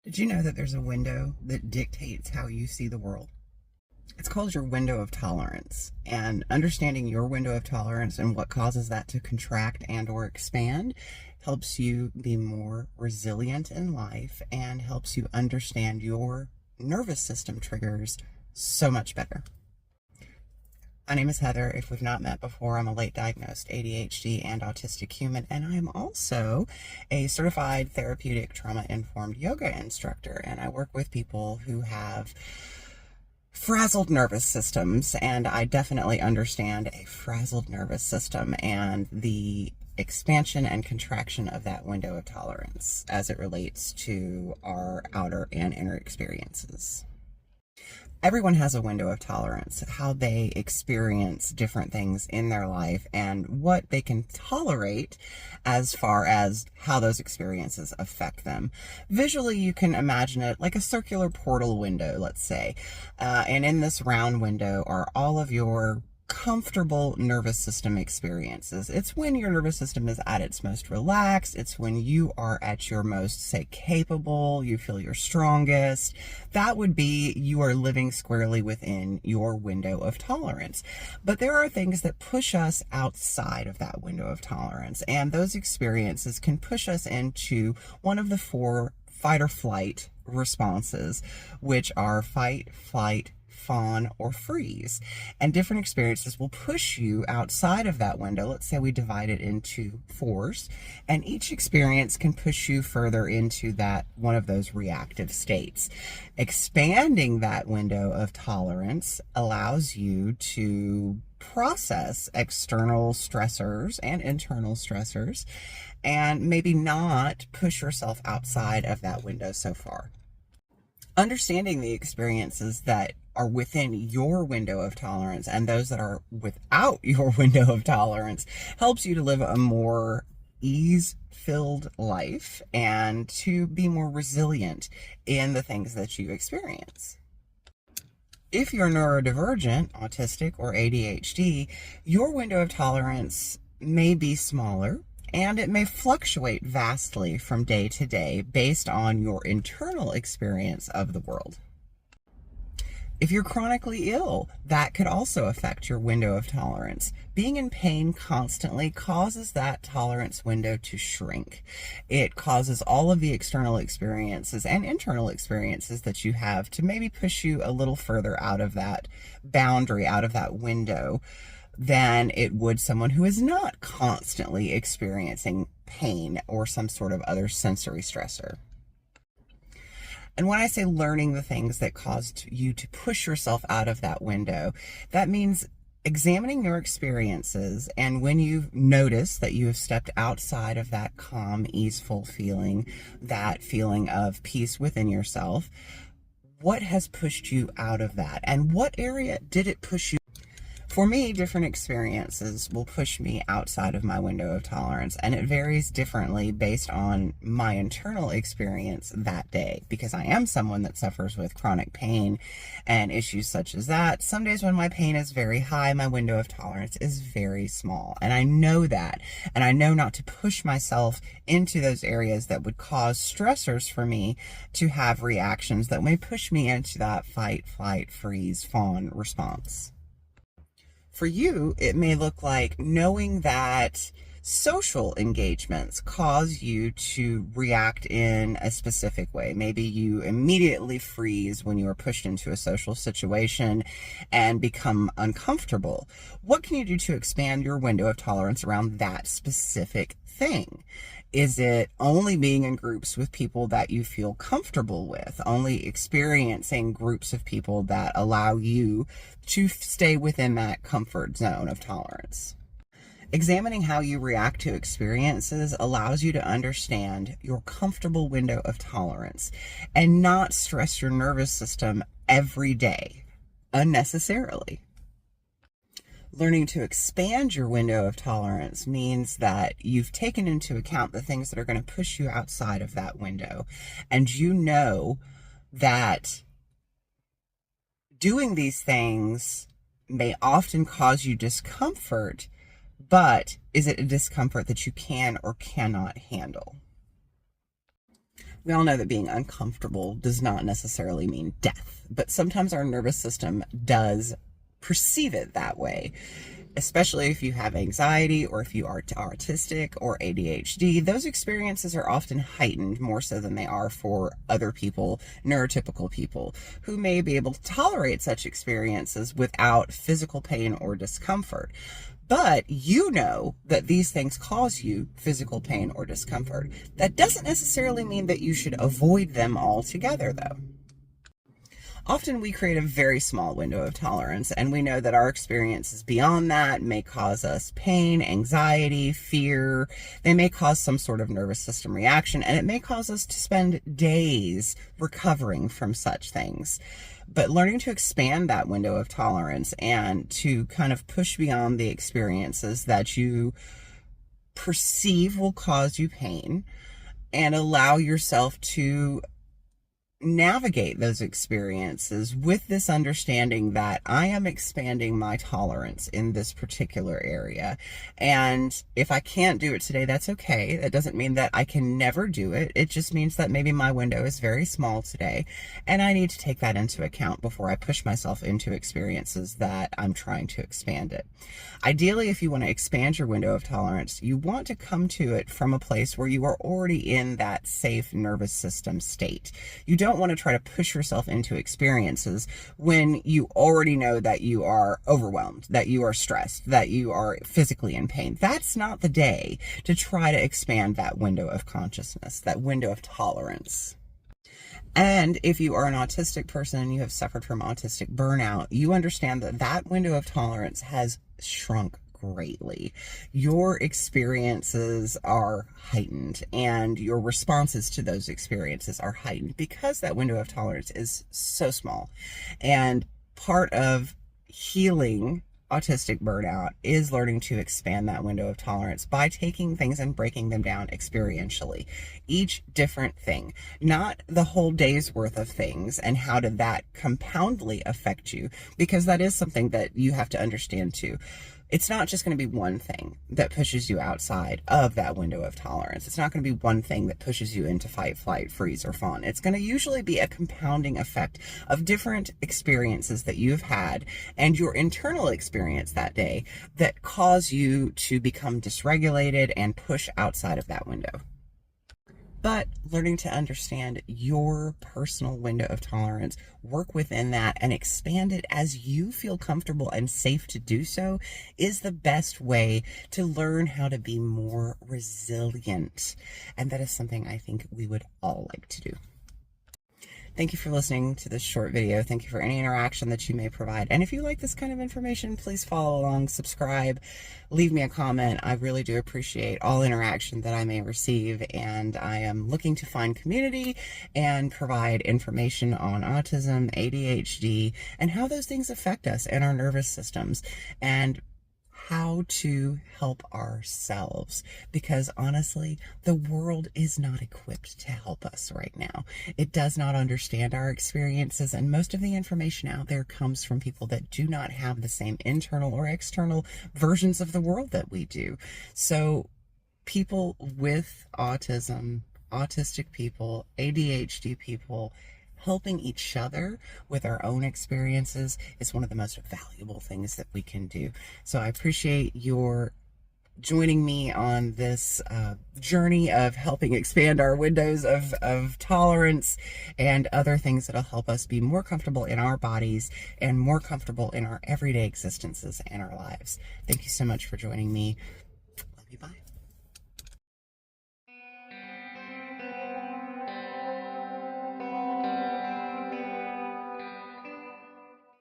Did you know that there's a window that dictates how you see the world? It's called your window of tolerance, and understanding your window of tolerance and what causes that to contract and or expand helps you be more resilient in life and helps you understand your nervous system triggers so much better. My name is Heather. If we've not met before, I'm a late diagnosed ADHD and autistic human, and I'm also a certified therapeutic trauma-informed yoga instructor, and I work with people who have frazzled nervous systems, and I definitely understand a frazzled nervous system and the expansion and contraction of that window of tolerance as it relates to our outer and inner experiences. Everyone has a window of tolerance, how they experience different things in their life and what they can tolerate as far as how those experiences affect them. Visually, you can imagine it like a circular portal window, let's say. And in this round window are all of your comfortable nervous system experiences. It's when your nervous system is at its most relaxed. It's when you are at your most, say, capable, you feel your strongest. That would be you are living squarely within your window of tolerance. But there are things that push us outside of that window of tolerance, and those experiences can push us into one of the four fight or flight responses, which are fight, flight, fawn, or freeze. And different experiences will push you outside of that window. Let's say we divide it into fours, and each experience can push you further into that one of those reactive states. Expanding that window of tolerance allows you to process external stressors and internal stressors and maybe not push yourself outside of that window so far. Understanding the experiences that are within your window of tolerance and those that are without your window of tolerance helps you to live a more ease-filled life and to be more resilient in the things that you experience. If you're neurodivergent, autistic, or ADHD, your window of tolerance may be smaller, and it may fluctuate vastly from day to day based on your internal experience of the world. If you're chronically ill, that could also affect your window of tolerance. Being in pain constantly causes that tolerance window to shrink. It causes all of the external experiences and internal experiences that you have to maybe push you a little further out of that boundary, out of that window, than it would someone who is not constantly experiencing pain or some sort of other sensory stressor. And when I say learning the things that caused you to push yourself out of that window, that means examining your experiences, and when you notice that you have stepped outside of that calm, easeful feeling, that feeling of peace within yourself, what has pushed you out of that? And what area did it push you? For me, different experiences will push me outside of my window of tolerance, and it varies differently based on my internal experience that day, because I am someone that suffers with chronic pain and issues such as that. Some days when my pain is very high, my window of tolerance is very small, and I know that, and I know not to push myself into those areas that would cause stressors for me to have reactions that may push me into that fight, flight, freeze, fawn response. For you, it may look like knowing that social engagements cause you to react in a specific way. Maybe you immediately freeze when you are pushed into a social situation and become uncomfortable. What can you do to expand your window of tolerance around that specific thing? Is it only being in groups with people that you feel comfortable with, only experiencing groups of people that allow you to stay within that comfort zone of tolerance? Examining how you react to experiences allows you to understand your comfortable window of tolerance and not stress your nervous system every day unnecessarily. Learning to expand your window of tolerance means that you've taken into account the things that are going to push you outside of that window. And you know that doing these things may often cause you discomfort, but is it a discomfort that you can or cannot handle? We all know that being uncomfortable does not necessarily mean death, but sometimes our nervous system does perceive it that way. Especially if you have anxiety or if you are autistic or ADHD, those experiences are often heightened more so than they are for other people, neurotypical people, who may be able to tolerate such experiences without physical pain or discomfort. But you know that these things cause you physical pain or discomfort. That doesn't necessarily mean that you should avoid them altogether, though. Often we create a very small window of tolerance, and we know that our experiences beyond that may cause us pain, anxiety, fear. They may cause some sort of nervous system reaction, and it may cause us to spend days recovering from such things. But learning to expand that window of tolerance and to kind of push beyond the experiences that you perceive will cause you pain and allow yourself to navigate those experiences with this understanding that I am expanding my tolerance in this particular area. And if I can't do it today, that's okay. That doesn't mean that I can never do it. It just means that maybe my window is very small today, and I need to take that into account before I push myself into experiences that I'm trying to expand it. Ideally, if you want to expand your window of tolerance, you want to come to it from a place where you are already in that safe nervous system state. You don't want to try to push yourself into experiences when you already know that you are overwhelmed, that you are stressed, that you are physically in pain. That's not the day to try to expand that window of consciousness, that window of tolerance. And if you are an autistic person and you have suffered from autistic burnout, you understand that that window of tolerance has shrunk greatly. Your experiences are heightened and your responses to those experiences are heightened because that window of tolerance is so small. And part of healing autistic burnout is learning to expand that window of tolerance by taking things and breaking them down experientially. Each different thing, not the whole day's worth of things, and how did that compoundly affect you, because that is something that you have to understand too. It's not just going to be one thing that pushes you outside of that window of tolerance. It's not going to be one thing that pushes you into fight, flight, freeze, or fawn. It's going to usually be a compounding effect of different experiences that you've had and your internal experience that day that cause you to become dysregulated and push outside of that window. But learning to understand your personal window of tolerance, work within that, and expand it as you feel comfortable and safe to do so is the best way to learn how to be more resilient. And that is something I think we would all like to do. Thank you for listening to this short video. Thank you for any interaction that you may provide. And if you like this kind of information, please follow along, subscribe, leave me a comment. I really do appreciate all interaction that I may receive. And I am looking to find community and provide information on autism, ADHD, and how those things affect us and our nervous systems, and how to help ourselves, because honestly, the world is not equipped to help us right now. It does not understand our experiences, and most of the information out there comes from people that do not have the same internal or external versions of the world that we do. So people with autism, autistic people, ADHD people, helping each other with our own experiences is one of the most valuable things that we can do. So I appreciate your joining me on this journey of helping expand our windows of tolerance and other things that'll help us be more comfortable in our bodies and more comfortable in our everyday existences and our lives. Thank you so much for joining me.